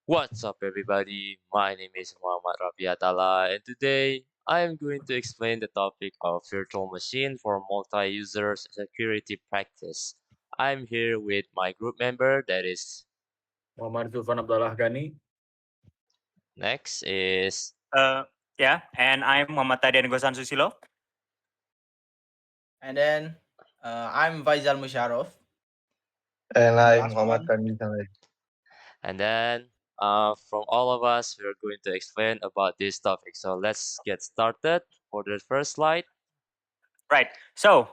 What's up, everybody? My name is Muhammad Rabiatala, and today I am going to explain the topic of virtual machine for multi-user security practice. I'm here with my group member, that is Muhammad Zulfan Abdullah Ghani. next is Uh, yeah, and I'm Muhammad Tadian Gosan Susilo. And then I'm Faisal Musharraf. And And the I'm last Muhammad one, Kandi Sangai. and then from all of us, we're going to explain about this topic. So let's get started for the first slide. Right. So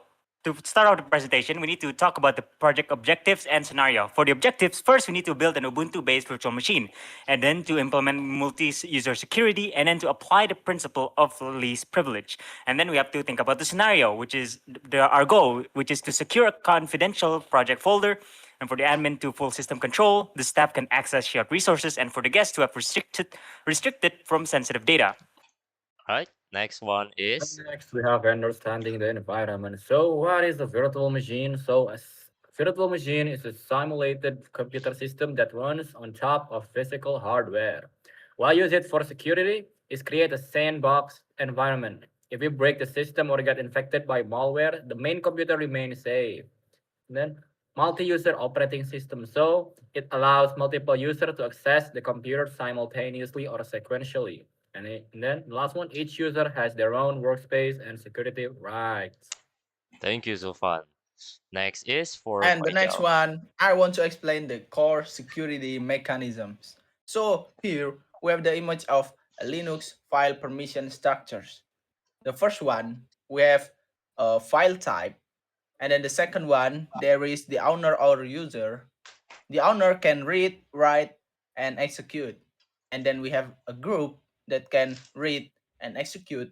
to start out the presentation, we need to talk about the project objectives and scenario. For the objectives, first we need to build an Ubuntu-based virtual machine, and then to implement multi-user security, and then to apply the principle of least privilege. And then we have to think about the scenario, which is our goal, which is to secure a confidential project folder. And for the admin to full system control, the staff can access shared resources, and for the guests to have restricted from sensitive data. All right, next one And is next, we have understanding the environment. So, what is a virtual machine? A virtual machine is a simulated computer system that runs on top of physical hardware. Why use it for security? Is create a sandbox environment. If you break the system or get infected by malware, the main computer remains safe. Then multi-user operating system. So it allows multiple users to access the computer simultaneously or sequentially. And then the last one, each user has their own workspace and security rights. thank you, Zufan. Next is for and the next Faisal. one, I want to explain the core security mechanisms. So here we have the image of a Linux file permission structures. The first one, we have a file type. And then the second one, there is the owner or user. The owner can read, write, and execute. And then we have a group that can read and execute.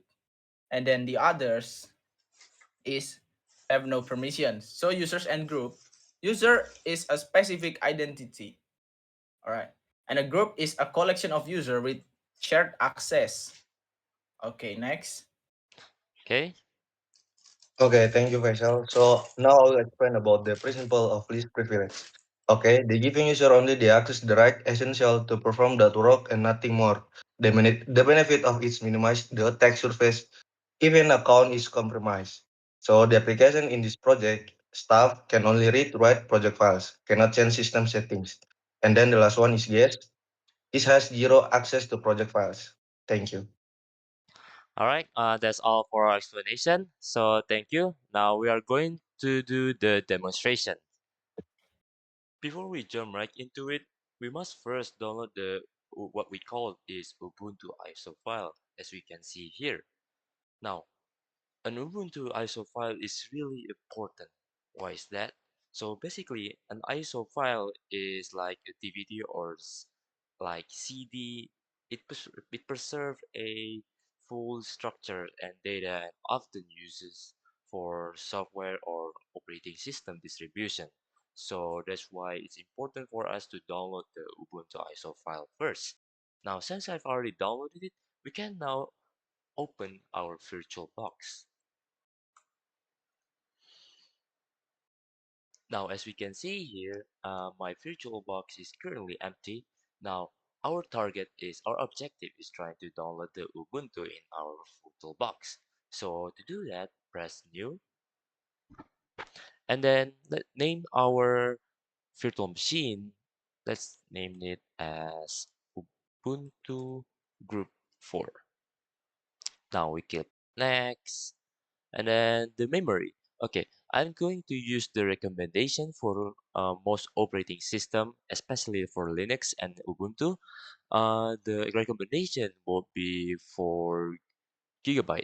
And then the others is have no permissions. So users and group. User is a specific identity. All right. And a group is a collection of user with shared access. Okay, next. Okay, Okay, thank you, Faisal. So now I'll explain about the principle of least privilege. Okay, the giving user only the access the right essential to perform that work and nothing more. The benefit of it minimize the attack surface if an account is compromised. So the application in this project, staff can only read, write project files, cannot change system settings. And then the last one is guest. It has zero access to project files. Thank you. all right. That's all for our explanation. So thank you. Now we are going to do the demonstration. Before we jump right into it, we must first download the what we call is Ubuntu ISO file, as we can see here. Now, an Ubuntu ISO file is really important. Why is that? So basically, an ISO file is like a DVD or like CD. It preserves a full structure and data and often uses for software or operating system distribution. So that's why it's important for us to download the Ubuntu ISO file first. Now, since I've already downloaded it, we can now open our virtual box. Now, as we can see here, my virtual box is currently empty. Now, our objective is trying to download the Ubuntu in our virtual box. So to do that, press new, and then let name our virtual machine. Let's name it as Ubuntu Group 4. Now we click next. And then the memory. Okay, I'm going to use the recommendation for most operating system, especially for Linux and Ubuntu. The recommendation will be 4 GB.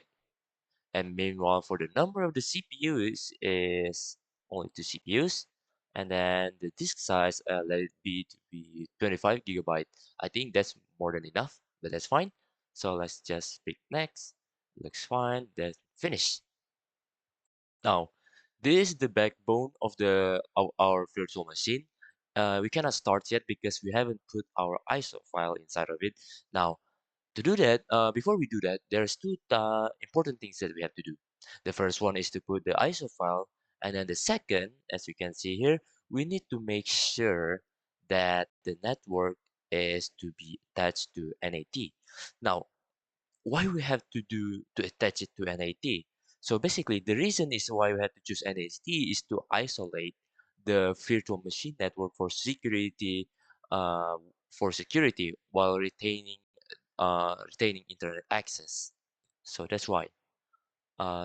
And meanwhile, for the number of the CPUs is only 2 CPUs. And then the disk size, let it be to be 25 GB. I think that's more than enough, but that's fine. So let's just pick next. Looks fine. Then finish. Now, this is the backbone of our virtual machine. We cannot start yet because we haven't put our ISO file inside of it. Now, to do that, before we do that, there's two important things that we have to do. The first one is to put the ISO file, and then the second, as you can see here, we need to make sure that the network is to be attached to NAT. Now, why we have to attach it to NAT? So basically, the reason is why we have to choose NAT is to isolate the virtual machine network for security while retaining internet access. So that's why.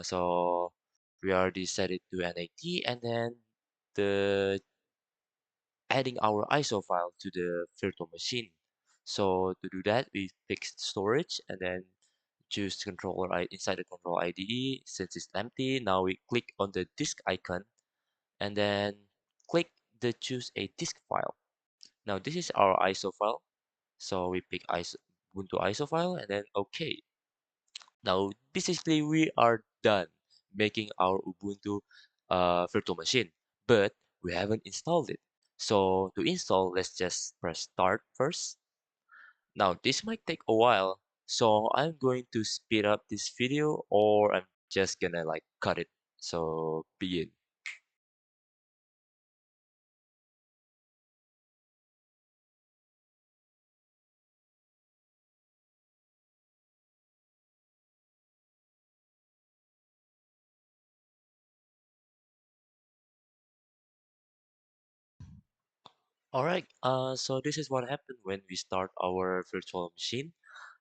So we already set it to NAT, and then the adding our ISO file to the virtual machine. So to do that, we pick storage and then choose controller inside the control IDE. Since it's empty, now we click on the disk icon and then click the choose a disk file. Now this is our ISO file. So we pick Ubuntu ISO file and then OK. Now basically we are done making our Ubuntu virtual machine, but we haven't installed it. So to install, let's just press start first. Now this might take a while, so I'm going to speed up this video or I'm just gonna like cut it. So begin. Alright, so this is what happened when we start our virtual machine.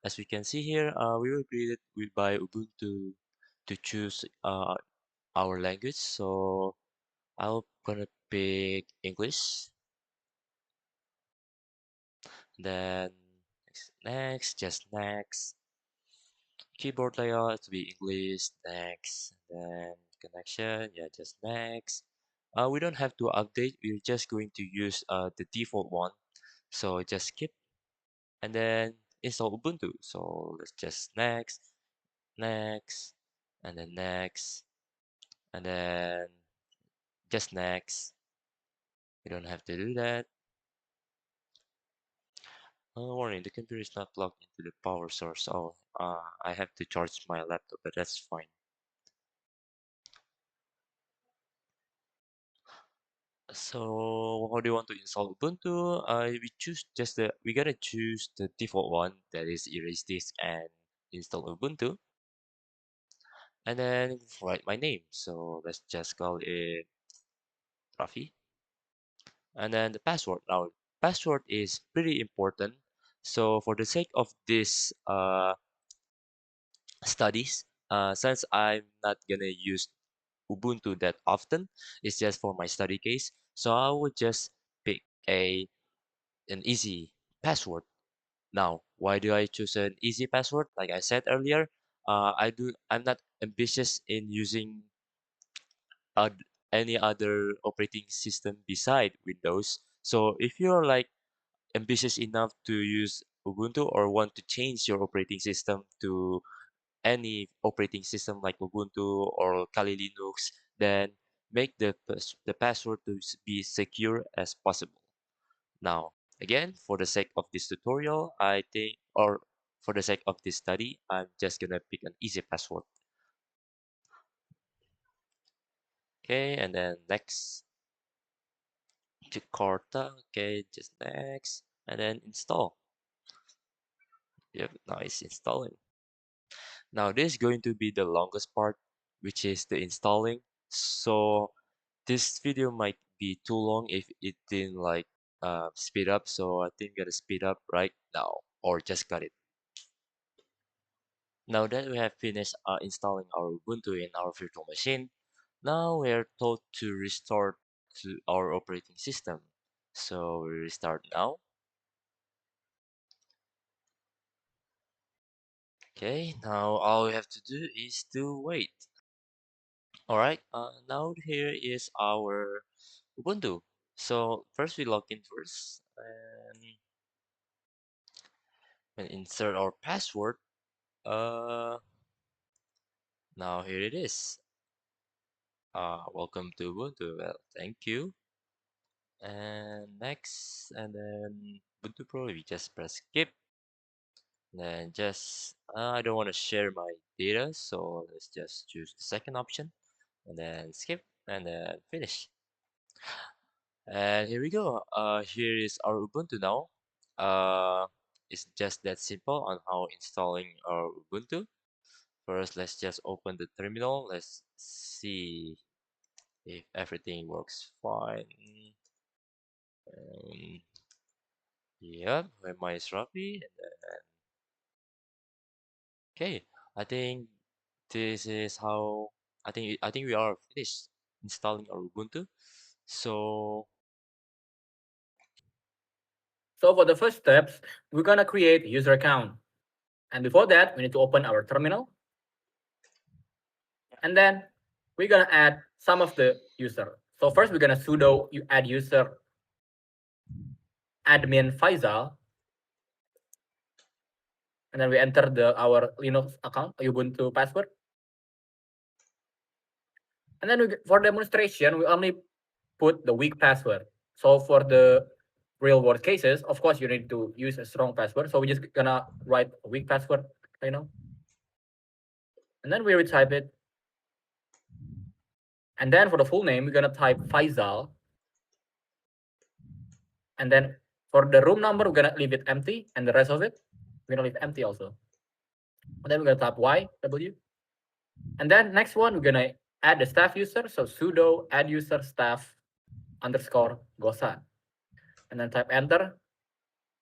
As we can see here, we were greeted by Ubuntu to choose our language. So I'm gonna pick English. Then just next. Keyboard layout to be English, next. Then connection, yeah, just next. We don't have to update. We're just going to use the default one. So just skip and then install Ubuntu. So let's just next, and then next, and then just next. We don't have to do that. Warning, the computer is not plugged into the power source. Oh, I have to charge my laptop, but that's fine. So how do you want to install Ubuntu? We gotta choose the default one, that is erase disk and install Ubuntu. And then write my name. So let's just call it Rafi. And then the password. Now, password is pretty important. So for the sake of this studies, since I'm not gonna use Ubuntu that often, it's just for my study case. So I would just pick an easy password. Now, why do I choose an easy password? Like I said earlier, I'm not ambitious in using oth- any other operating system beside Windows. So if you're like ambitious enough to use Ubuntu or want to change your operating system to any operating system like Ubuntu or Kali Linux, then make the password to be secure as possible. Now, again, for the sake of this tutorial, I think, or for the sake of this study, I'm just gonna pick an easy password. Okay, and then next to Corta. Okay, just next, and then install. Yep, now it's installing. Now this is going to be the longest part, which is the installing. So this video might be too long if it didn't like speed up. So I think I'm gonna speed up right now, or just cut it. Now that we have finished installing our Ubuntu in our virtual machine, now we are told to restart to our operating system. So we restart now. Okay, now all we have to do is to wait. Alright, now here is our Ubuntu. So first we log in first and insert our password. Uh, Now here it is. Welcome to Ubuntu. Well, thank you. And next, and then Ubuntu Pro, we just press skip. Then just, I don't want to share my data, so let's just choose the second option. And then skip, and then finish. And here we go. Here is our Ubuntu now. it's just that simple on how installing our Ubuntu. First, let's just open the terminal. Let's see if everything works fine. Um, yeah, my is Rafi. Okay, I think this is how I think we are finished installing our Ubuntu. So So for the first steps, we're gonna create user account. And before that, we need to open our terminal. And then we're gonna add some of the user. So first we're gonna sudo add user admin Faisal. And then we enter our Linux account, Ubuntu password. And then for demonstration, we only put the weak password. So for the real world cases, of course, you need to use a strong password. So we're just gonna write a weak password, and then we retype it. And then for the full name, we're gonna type Faisal. And then for the room number, we're gonna leave it empty, and the rest of it, we're gonna leave empty also. And then we're gonna type YW. And then next one, we're gonna add the staff user. So sudo add user staff underscore Gosan. And then type enter.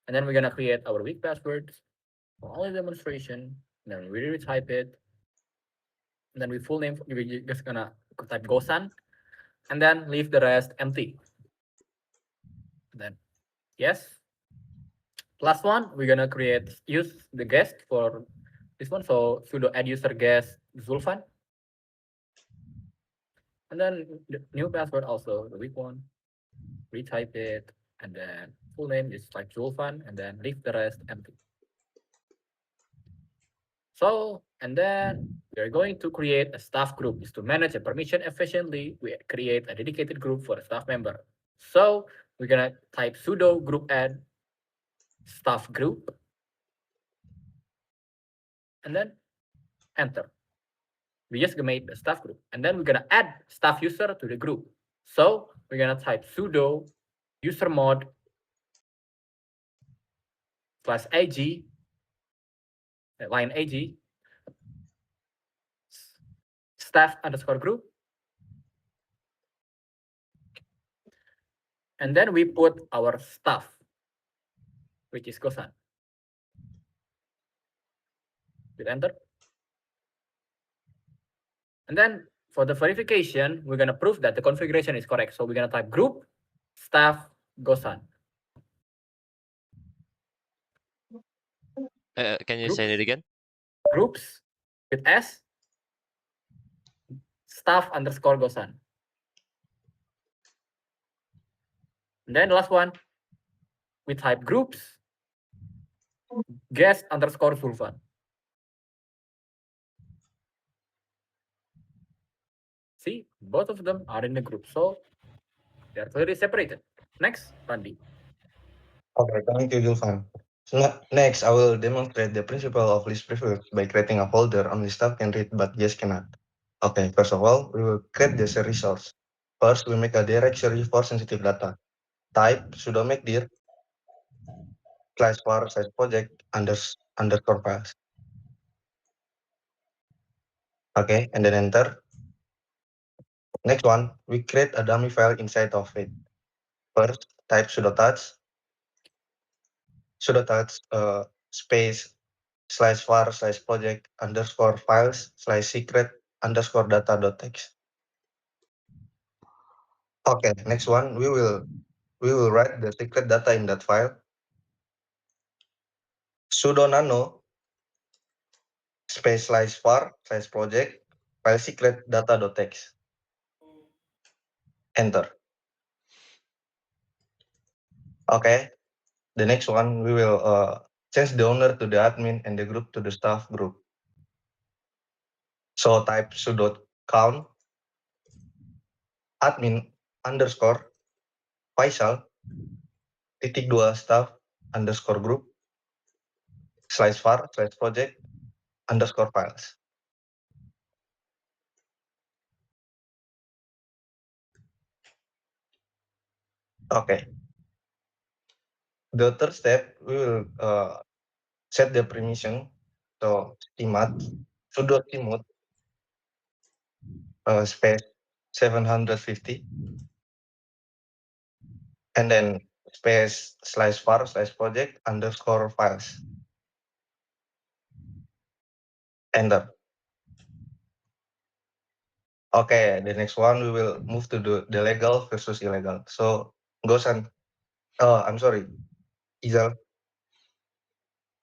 And then we're gonna create our weak passwords for only demonstration. And then we retype it. And then we full name, we're just gonna type Gosan. And then leave the rest empty. And then yes. Last one, we're gonna use the guest for this one. So sudo add user guest Zulfan. And then the new password also the weak one. Retype it, and then full name is like Zulfan, and then leave the rest empty. So, and then we're going to create a staff group. Is to manage a permission efficiently, we create a dedicated group for a staff member. So we're gonna type sudo group add staff group, and then enter. We just made the staff group, and then we're gonna add staff user to the group. So we're gonna type sudo user mod /ag line ag staff underscore group. And then we put our staff, which is Kosan. Hit enter. And then for the verification, we're gonna prove that the configuration is correct. So we're gonna type group staff Gosan. can you say it again? Groups with S staff underscore Gosan. And then the last one, we type groups guest underscore Sulfan. See, both of them are in the group, so they are clearly separated. Next, Randy. Okay, thank you, Julfan. So next, I will demonstrate the principle of least privilege by creating a folder only staff can read but guests cannot. Okay, first of all, we will create the shared resource. First, we make a directory for sensitive data. Type sudo make dir /var/project underscore files. Okay, and then enter. Next one, we create a dummy file inside of it. First, type sudo touch space /var/project underscore files /secret underscore data.txt. Okay, next one, we will write the secret data in that file. Sudo nano space /var/project file secret data.txt. Enter. Okay, the next one, we will change the owner to the admin and the group to the staff group. So type sudo count admin underscore Faisal titik dua staff underscore group /var/project underscore files. Okay. The third step, we will set the permission. So schema sudo cmod space 750 and then space /var/project underscore files. Enter. Okay, the next one we will move to the legal versus illegal. So Gosan, I'm sorry, Izal.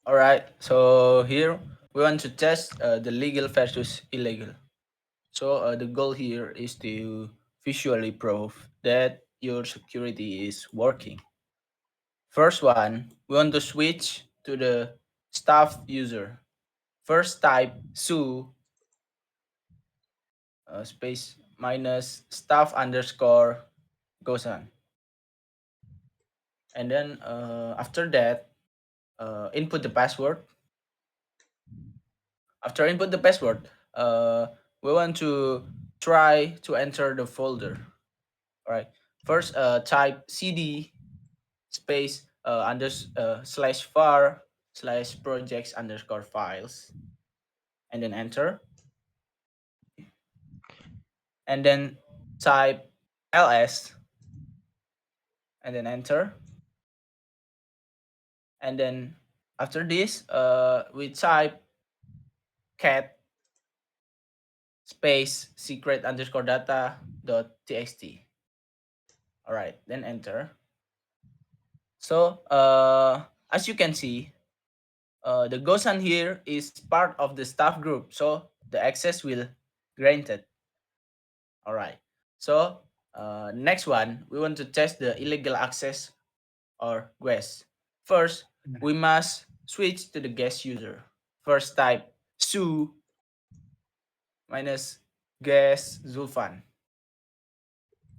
All right. So here we want to test the legal versus illegal. So the goal here is to visually prove that your security is working. First one, we want to switch to the staff user. First type su space minus staff underscore gosan. And then after that, input the password. After input the password, we want to try to enter the folder. All right. First, type cd space slash var slash projects underscore files, and then enter. And then type ls, and then enter. And then after this, we type cat space secret underscore data dot txt. All right, then enter. So as you can see, the Gosan here is part of the staff group, so the access will granted. All right. So next one, we want to test the illegal access or guest. First, we must switch to the guest user. First type su minus guest Zulfan.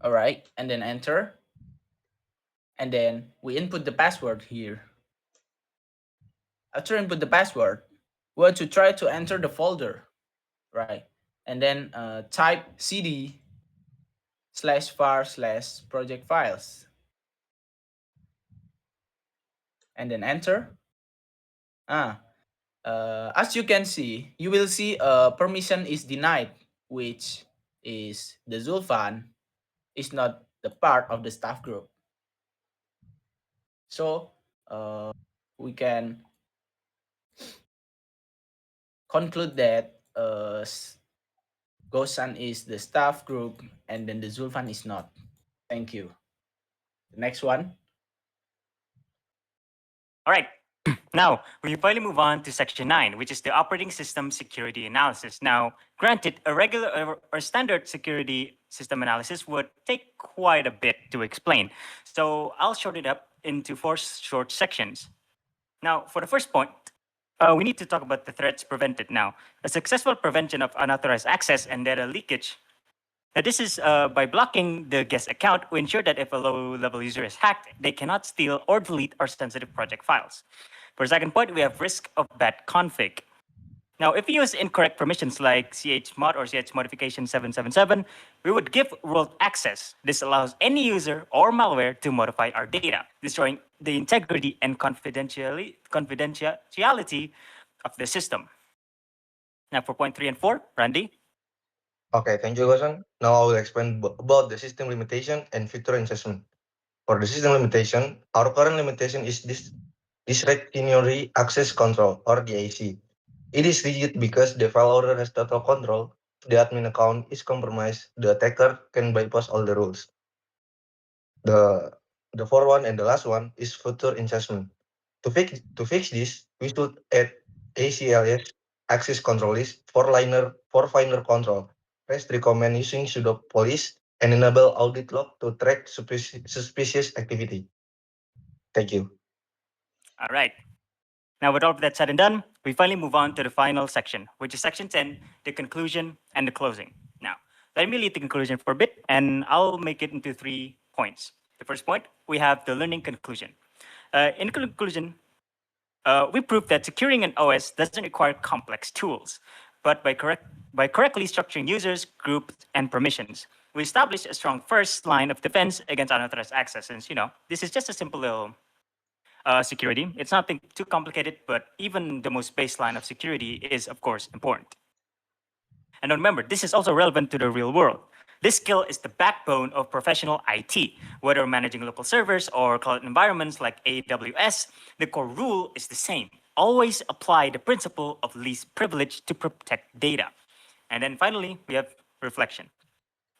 All right, and then enter. And then we input the password here. After input the password, we want to try to enter the folder, right? And then type cd slash var slash project files, and then enter. As you can see, you will see permission is denied, which is the Zulfan is not the part of the staff group. So we can conclude that Gosan is the staff group and then the Zulfan is not. Thank you. The next one. All right. Now, we finally move on to section 9, which is the operating system security analysis. Now, granted, a regular or standard security system analysis would take quite a bit to explain. So I'll short it up into 4 short sections. Now, for the first point, we need to talk about the threats prevented now. A successful prevention of unauthorized access and data leakage. Now, this is by blocking the guest account, we ensure that if a low-level user is hacked, they cannot steal or delete our sensitive project files. For the second point, we have risk of bad config. Now, if we use incorrect permissions like chmod or chmodification 777, we would give root access. This allows any user or malware to modify our data, destroying the integrity and confidentiality of the system. Now, for point 3 and 4, Randy. Okay, thank you, Gosan. Now I will explain about the system limitation and feature assessment. For the system limitation, our current limitation is discretionary access control or DAC. It is rigid because the file owner has total control. If the admin account is compromised, the attacker can bypass all the rules. The fourth one and the last one is feature assessment. To fix this, we should add ACLS access control list for finer control. Rest recommend using sudo police and enable audit log to track suspicious activity. Thank you. All right. Now, with all of that said and done, we finally move on to the final section, which is section 10, the conclusion and the closing. Now, let me lead the conclusion for a bit, and I'll make it into 3 points. The first point, we have the learning conclusion. In conclusion, we proved that securing an OS doesn't require complex tools, but by correctly structuring users, groups, and permissions, we establish a strong first line of defense against unauthorized access. Since, this is just a simple little security. It's nothing too complicated, but even the most baseline of security is, of course, important. And remember, this is also relevant to the real world. This skill is the backbone of professional IT. Whether managing local servers or cloud environments like AWS, the core rule is the same. Always apply the principle of least privilege to protect data. And then finally, we have reflection.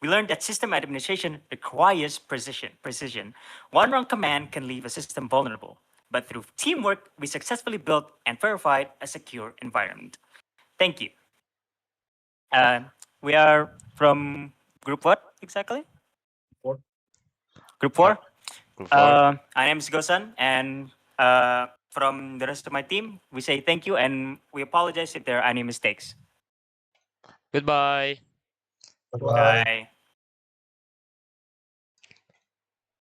We learned that system administration requires precision. One wrong command can leave a system vulnerable. But through teamwork, we successfully built and verified a secure environment. Thank you. We are from group what exactly? Four. Group 4. Group 4. My name is Gosan, and from the rest of my team, we say thank you and we apologize if there are any mistakes. Goodbye. Bye. Bye.